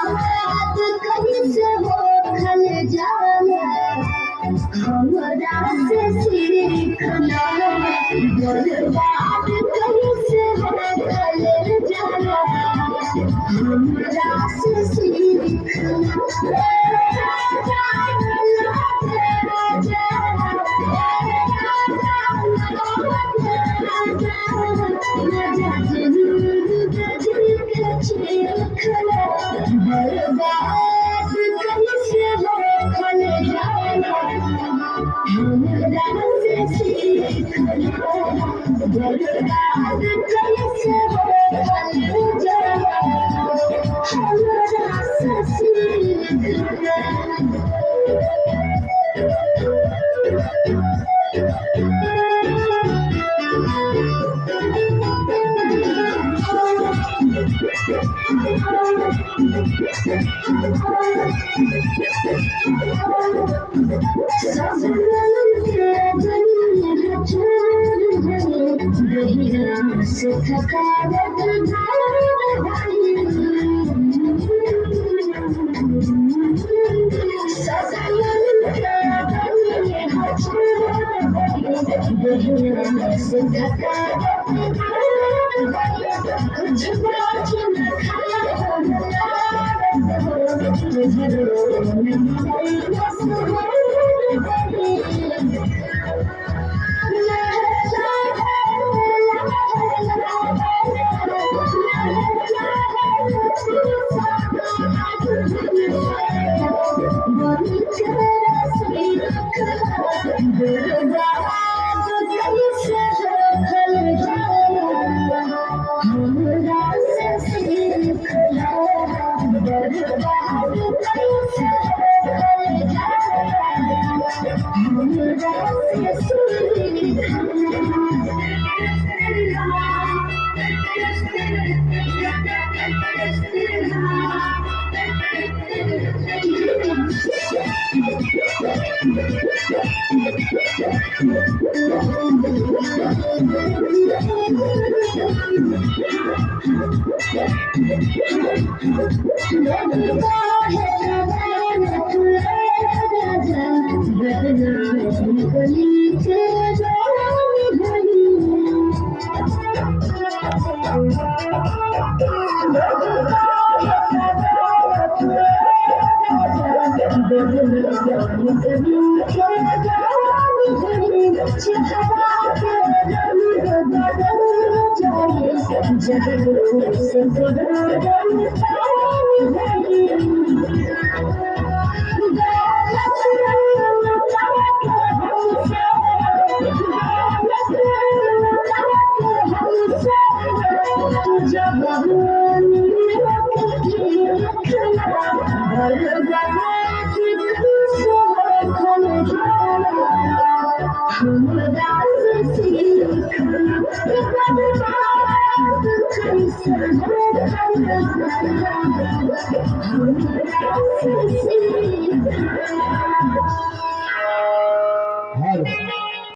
कहीं से हो खल जाना हमरा से सीखना बर्बाद कहीं से हो खल जाना हमरा से सीखना बर्बाद कहीं से हो खल जाना हमरा से सीखना बर्बाद कहीं से हो खल जाना हमरा से सीखना से थकावट से Hello.